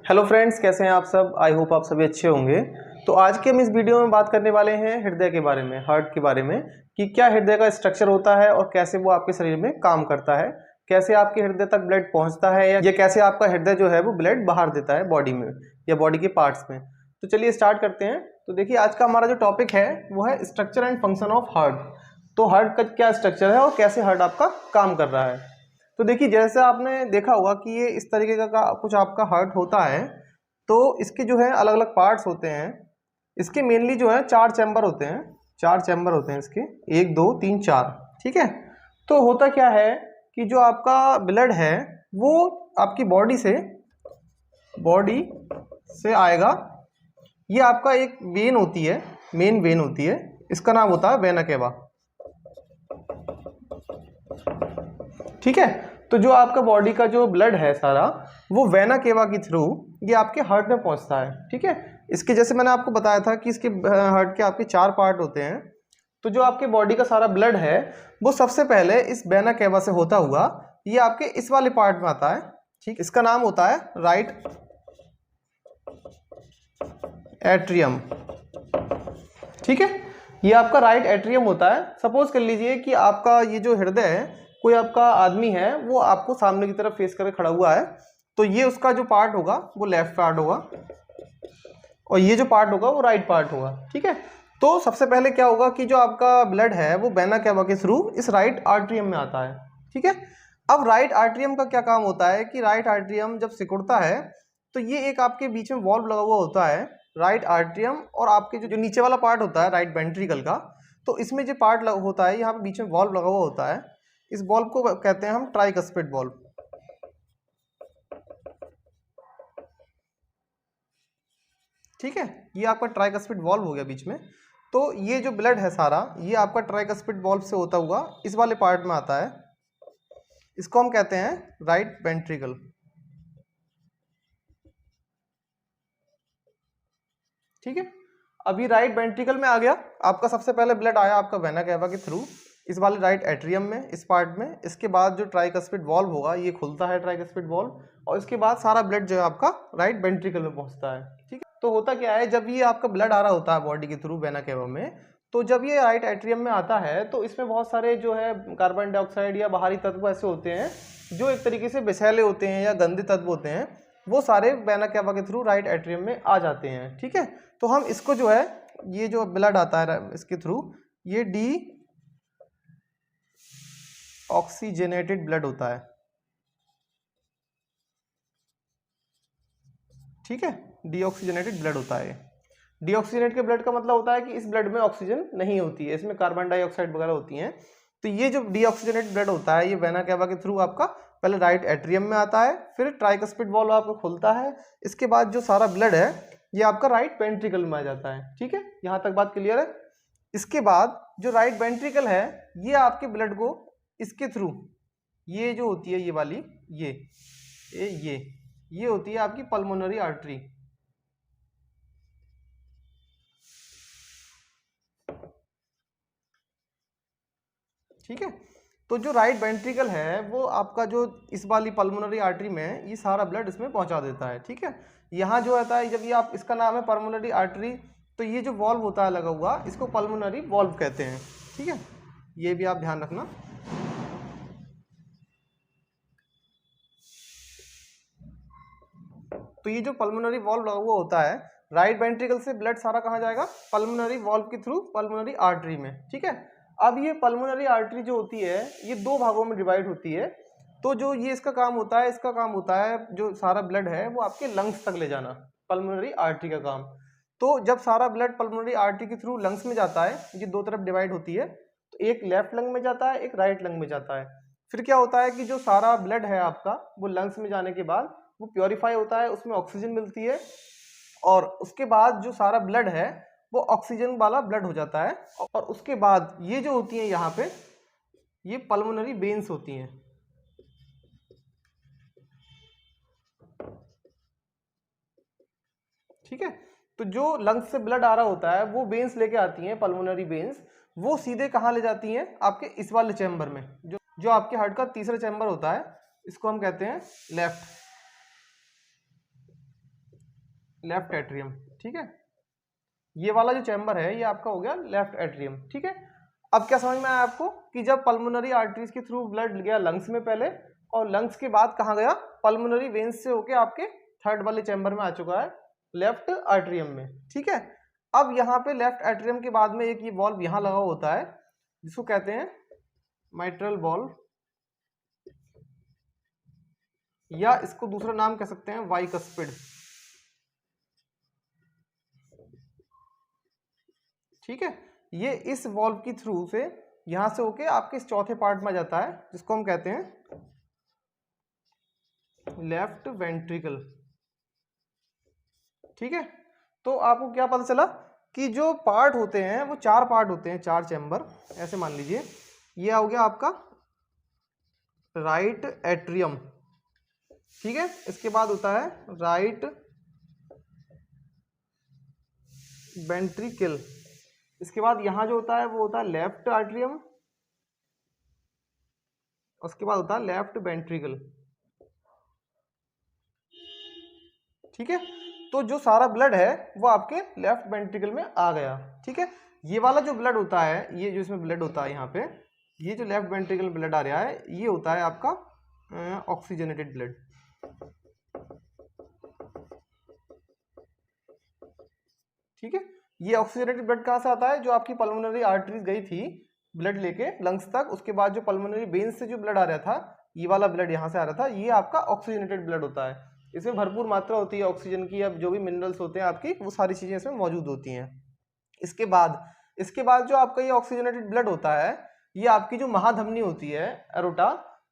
Hello friends, कैसे हैं आप सब। आई होप आप सभी अच्छे होंगे। तो आज के हम इस वीडियो में बात करने वाले हैं हृदय के बारे में, हार्ट के बारे में, कि क्या हृदय का स्ट्रक्चर होता है और कैसे वो आपके शरीर में काम करता है, कैसे आपके हृदय तक ब्लड पहुंचता है या कैसे आपका हृदय जो है वो ब्लड बाहर देता है बॉडी में या बॉडी के पार्ट्स में। तो चलिए स्टार्ट करते हैं। तो देखिए, आज का हमारा जो टॉपिक है वो है structure and function of heart. तो हार्ट का क्या स्ट्रक्चर है और कैसे हार्ट आपका काम कर रहा है। तो देखिए, जैसे आपने देखा होगा कि ये इस तरीके का कुछ आपका हार्ट होता है। तो इसके जो है अलग अलग पार्ट्स होते हैं। इसके मेनली जो है 4 चैम्बर होते हैं। 4 चैम्बर होते हैं इसके, 1 2 3 4। ठीक है। तो होता क्या है कि जो आपका ब्लड है वो आपकी बॉडी से आएगा। ये आपका एक वेन होती है, मेन वेन होती है। इसका नाम होता है वेना केवा। ठीक है। तो जो आपका बॉडी का जो ब्लड है सारा, वो वेना केवा के थ्रू ये आपके हार्ट में पहुंचता है। ठीक है। इसके जैसे मैंने आपको बताया था कि इसके हार्ट के आपके 4 पार्ट होते हैं। तो जो आपके बॉडी का सारा ब्लड है वो सबसे पहले इस वेना केवा से होता हुआ ये आपके इस वाले पार्ट में आता है। ठीक, इसका नाम होता है राइट एट्रियम। ठीक है। ये आपका राइट एट्रियम होता है। सपोज कर लीजिए कि आपका ये जो हृदय है, कोई आपका आदमी है, वो आपको सामने की तरफ फेस करके खड़ा हुआ है। तो ये उसका जो पार्ट होगा वो लेफ्ट पार्ट होगा और ये जो पार्ट होगा वो राइट पार्ट होगा। ठीक है। तो सबसे पहले क्या होगा कि जो आपका ब्लड है वो वेना केवा के थ्रू इस राइट आर्टरियम में आता है। ठीक है। अब राइट आर्टरियम का क्या काम होता है कि राइट आर्टरियम जब सिकुड़ता है तो ये एक आपके बीच में वॉल्व लगा हुआ होता है, राइट आर्टरियम और आपके जो नीचे वाला पार्ट होता है राइट वेंट्रिकल का। तो इसमें जो पार्ट होता है यहाँ पे बीच में वॉल्व लगा हुआ होता है। इस वॉल्व को कहते हैं हम ट्राइकस्पिड वॉल्व। ठीक है। ये आपका ट्राइकस्पिड वॉल्व हो गया बीच में। तो ये जो ब्लड है सारा ये आपका ट्राइकस्पिड वॉल्व से होता हुआ इस वाले पार्ट में आता है। इसको हम कहते हैं राइट वेंट्रिकल। ठीक है। अभी राइट वेंट्रिकल में आ गया आपका। सबसे पहले ब्लड आया आपका वेना केवा के थ्रू इस वाले राइट एट्रियम में, इस पार्ट में। इसके बाद जो ट्राइकस्पिड वॉल्व होगा ये खुलता है, ट्राइकस्पिड वॉल्व, और इसके बाद सारा ब्लड जो है आपका राइट वेंट्रिकल में पहुंचता है। ठीक है। तो होता क्या है, जब ये आपका ब्लड आ रहा होता है बॉडी के थ्रू वेना केवा में, तो जब ये राइट एट्रियम में आता है तो इसमें बहुत सारे जो है कार्बन डाइऑक्साइड या बाहरी तत्व ऐसे होते हैं जो एक तरीके से विषैले होते हैं या गंदे तत्व होते हैं, वो सारे वेना केवा के थ्रू राइट एट्रियम में आ जाते हैं। ठीक है। तो हम इसको जो है, ये जो ब्लड आता है इसके थ्रू, ये डी ऑक्सीजनेटेड ब्लड होता है। ठीक है। डीऑक्सीजनेटेड ब्लड होता है। डीऑक्सीजनेट के ब्लड का मतलब होता है कि इस ब्लड में ऑक्सीजन नहीं होती है, इसमें कार्बन डाइऑक्साइड वगैरह होती हैं। तो ये जो डीऑक्सीजनेट ब्लड होता है ये वेना केवा के थ्रू आपका पहले राइट एट्रियम में आता है, फिर ट्राइकस्पिड वॉल्व आपको खुलता है। इसके बाद जो सारा ब्लड है ये आपका राइट वेंट्रिकल में आ जाता है। ठीक है। यहाँ तक बात क्लियर है। इसके बाद जो राइट वेंट्रिकल है ये आपके ब्लड को इसके थ्रू, ये जो होती है ये वाली, ये होती है आपकी पल्मोनरी आर्टरी। ठीक है। तो जो राइट वेंट्रिकल है वो आपका जो इस वाली पल्मोनरी आर्टरी में ये सारा ब्लड इसमें पहुंचा देता है। ठीक है। यहाँ जो आता है, जब ये आप, इसका नाम है पल्मोनरी आर्टरी, तो ये जो वॉल्व होता है लगा हुआ इसको पल्मोनरी वॉल्व कहते हैं। ठीक है। ये भी आप ध्यान रखना। तो ये जो पल्मोनरी वॉल्व लगा हुआ होता है, राइट वेंट्रिकल से ब्लड सारा कहाँ जाएगा, पल्मोनरी वॉल्व के थ्रू पल्मोनरी आर्टरी में। ठीक है। अब ये पल्मोनरी आर्टरी जो होती है ये 2 भागों में डिवाइड होती है। तो जो ये इसका काम होता है, इसका काम होता है जो सारा ब्लड है वो आपके लंग्स तक ले जाना, पल्मोनरी आर्टरी का काम। तो जब सारा ब्लड पल्मोनरी आर्टरी के थ्रू लंग्स में जाता है, ये 2 तरफ डिवाइड होती है, तो एक लेफ्ट लंग में जाता है, एक राइट लंग में जाता है। फिर क्या होता है कि जो सारा ब्लड है आपका वो लंग्स में जाने के बाद वो प्योरीफाई होता है, उसमें ऑक्सीजन मिलती है, और उसके बाद जो सारा ब्लड है वो ऑक्सीजन वाला ब्लड हो जाता है। और उसके बाद ये जो होती है यहाँ पे, ये पल्मोनरी वेन्स होती हैं। ठीक है। तो जो लंग्स से ब्लड आ रहा होता है वो वेन्स लेके आती हैं, पल्मोनरी वेन्स, वो सीधे कहाँ ले जाती हैं, आपके इस वाले चैम्बर में, जो आपके हार्ट का तीसरा चैम्बर होता है, इसको हम कहते हैं लेफ्ट लेफ्ट एट्रियम। ठीक है, ये वाला जो चैम्बर है ये आपका हो गया लेफ्ट एट्रियम। ठीक है, अब क्या समझ में आया आपको कि जब पल्मोनरी आर्टरीज के थ्रू ब्लड गया लंग्स में पहले, और लंग्स के बाद कहाँ गया, पल्मोनरी वेन्स से होके आपके थर्ड वाले चैम्बर में आ चुका है, लेफ्ट आर्टरियम में। ठीक है, अब यहाँ पे लेफ्ट एट्रियम के बाद में एक ये वॉल्व यहाँ लगा होता है जिसको कहते हैं माइट्रल वॉल्व, या इसको दूसरा नाम कह सकते हैं बाइकस्पिड। ठीक है, ये इस वॉल्व की थ्रू से यहां से होके आपके इस चौथे पार्ट में जाता है जिसको हम कहते हैं लेफ्ट वेंट्रिकल। ठीक है, तो आपको क्या पता चला कि जो पार्ट होते हैं वो चार पार्ट होते हैं, चार चैम्बर ऐसे मान लीजिए। ये हो गया आपका राइट एट्रियम। ठीक है, इसके बाद होता है राइट वेंट्रिकल। इसके बाद यहां जो होता है वो होता है लेफ्ट आर्टरियम, उसके बाद होता है लेफ्ट वेंट्रिकल। ठीक है, तो जो सारा ब्लड है वो आपके लेफ्ट वेंट्रिकल में आ गया। ठीक है, ये वाला जो ब्लड होता है, ये जो इसमें ब्लड होता है यहाँ पे, ये जो लेफ्ट वेंट्रिकल ब्लड आ रहा है ये होता है आपका ऑक्सीजनेटेड ब्लड। ठीक है, ये ऑक्सीजनेटेड ब्लड कहाँ से आता है, जो आपकी पल्मोनरी आर्टरीज गई थी ब्लड लेके लंग्स तक, उसके बाद जो पल्मोनरी वेन्स से जो ब्लड आ रहा था, ये वाला ब्लड यहाँ से आ रहा था, ये आपका ऑक्सीजनेटेड ब्लड होता है। इसमें भरपूर मात्रा होती है ऑक्सीजन की, अब जो भी मिनरल्स होते हैं आपकी वो सारी चीजें इसमें मौजूद होती हैं। इसके बाद जो आपका ये ऑक्सीजनेटेड ब्लड होता है, ये आपकी जो महाधमनी होती है एरोटा,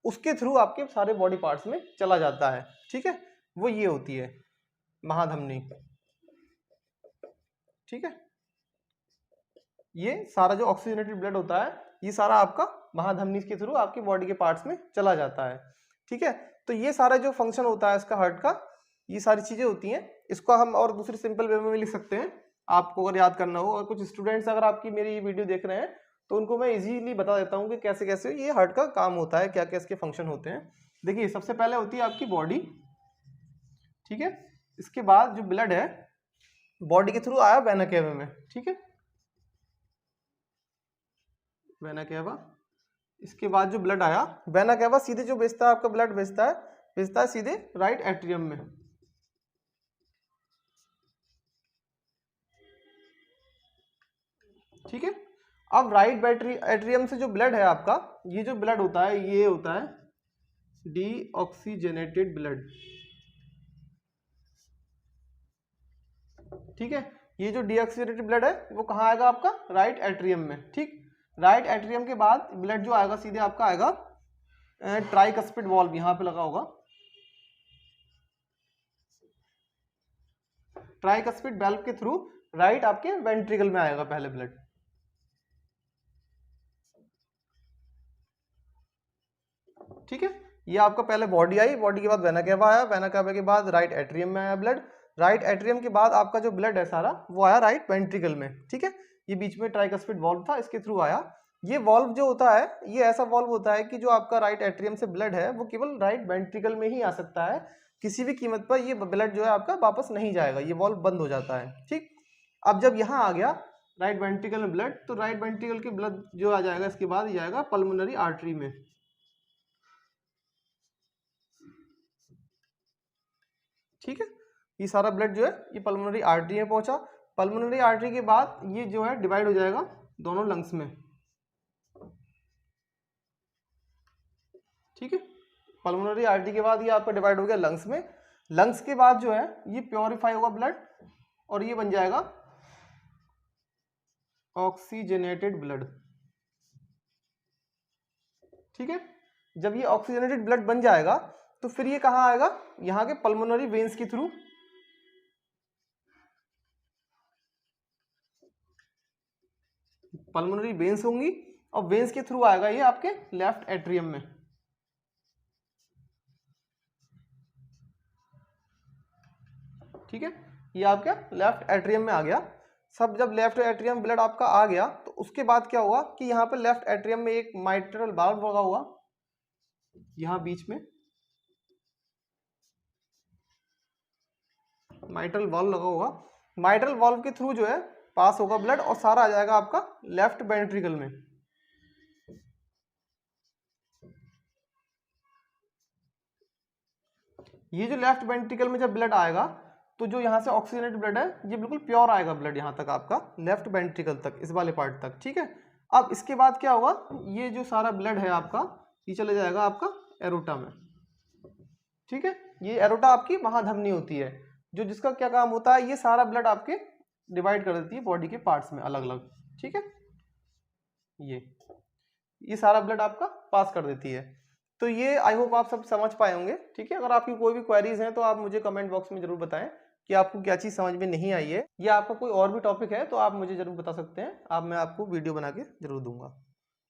उसके थ्रू आपके सारे बॉडी पार्ट्स में चला जाता है। ठीक है, वो ये होती है महाधमनी। ठीक है, ये सारा जो ऑक्सीजनेटेड ब्लड होता है ये सारा आपका महाधमनी के थ्रू आपकी बॉडी के पार्ट्स में चला जाता है। ठीक है, तो ये सारा जो फंक्शन होता है इसका हार्ट का, ये सारी चीजें होती हैं। इसको हम और दूसरे सिंपल वे में भी लिख सकते हैं आपको अगर याद करना हो, और कुछ स्टूडेंट्स अगर आपकी मेरी वीडियो देख रहे हैं तो उनको मैं इजीली बता देता हूँ कि कैसे कैसे ये हार्ट का काम होता है, क्या क्या इसके फंक्शन होते हैं। देखिए, सबसे पहले होती है आपकी बॉडी। ठीक है, इसके बाद जो ब्लड है बॉडी के थ्रू आया वेना केवा में। ठीक है, वेना केवा, इसके बाद जो ब्लड आया वेना केवा सीधे जो भेजता है आपका ब्लड भेजता है सीधे राइट एट्रियम में। ठीक है, अब राइट एट्रियम से जो ब्लड है आपका, ये जो ब्लड होता है ये होता है डीऑक्सीजनेटेड ब्लड। ठीक है, ये जो डीऑक्सीजनेटेड ब्लड है वो कहाँ आएगा आपका राइट एट्रियम में। ठीक, राइट एट्रियम के बाद ब्लड जो आएगा सीधे आपका आएगा ट्राइकस्पिड वॉल्व, यहाँ पे लगा होगा ट्राइकस्पिड वाल्व के थ्रू राइट आपके वेंट्रिकल में आएगा पहले ब्लड। ठीक है, ये आपका पहले बॉडी आई, बॉडी के बाद वेना केवा आया, वेना केवा के बाद राइट एट्रियम में आया ब्लड, राइट एट्रियम के बाद आपका जो ब्लड है सारा वो आया राइट वेंट्रिकल में। ठीक है, ये बीच में ट्राइकस्पिड वॉल्व था, इसके थ्रू आया। ये वॉल्व जो होता है ये ऐसा वॉल्व होता है कि जो आपका राइट एट्रियम से ब्लड है वो केवल राइट वेंट्रिकल में ही आ सकता है, किसी भी कीमत पर ये ब्लड जो है आपका वापस नहीं जाएगा, ये वॉल्व बंद हो जाता है। ठीक, अब जब यहाँ आ गया राइट वेंट्रिकल में ब्लड, तो राइट वेंट्रिकल के ब्लड जो आ जाएगा इसके बाद जाएगा पल्मोनरी आर्टरी में। ठीक है, ये सारा ब्लड जो है ये पल्मोनरी आर्टरी में पहुंचा। पल्मोनरी आर्टरी के बाद ये जो है डिवाइड हो जाएगा दोनों लंग्स में। ठीक है, पल्मोनरी आर्टरी के बाद ये आपका डिवाइड हो गया लंग्स में। लंग्स के बाद जो है ये प्योरीफाई होगा ब्लड और ये बन जाएगा ऑक्सीजनेटेड ब्लड। ठीक है, जब ये ऑक्सीजनेटेड ब्लड बन जाएगा तो फिर ये कहाँ आएगा, यहाँ के पल्मोनरी वेन्स के थ्रू। पल्मोनरी वेन्स होंगी और वेन्स के थ्रू आएगा ये आपके लेफ्ट एट्रियम में। ठीक है, ये आपका लेफ्ट एट्रियम में आ गया। सब जब लेफ्ट एट्रियम ब्लड आपका आ गया तो उसके बाद क्या हुआ कि यहाँ पे लेफ्ट एट्रियम में एक माइट्रल वाल्व लगा हुआ, यहाँ बीच में माइट्रल वाल्व लगा होगा, माइट्रल वाल्व के थ्रू जो है पास होगा ब्लड और सारा आ जाएगा आपका लेफ्ट वेंट्रिकल में। ये जो लेफ्ट वेंट्रिकल में जब ब्लड आएगा तो जो यहाँ से ऑक्सीजनेटेड ब्लड है ये बिल्कुल प्योर आएगा ब्लड यहाँ तक आपका लेफ्ट वेंट्रिकल तक, इस वाले पार्ट तक, ठीक है। अब इसके बाद क्या होगा, ये जो सारा ब्लड है आपका ये चले जाएगा आपका एरोटा में, ठीक है। ये एरोटा आपकी महाधमनी होती है जो जिसका क्या काम होता है, ये सारा ब्लड आपके डिवाइड कर देती है बॉडी के पार्ट्स में अलग अलग, ठीक है। ये सारा ब्लड आपका पास कर देती है। तो ये आई होप आप सब समझ पाए होंगे, ठीक है। अगर आपकी कोई भी क्वेरीज हैं तो आप मुझे कमेंट बॉक्स में जरूर बताएं कि आपको क्या चीज़ समझ में नहीं आई है, या आपका कोई और भी टॉपिक है तो आप मुझे जरूर बता सकते हैं, मैं आपको वीडियो बना के जरूर दूंगा।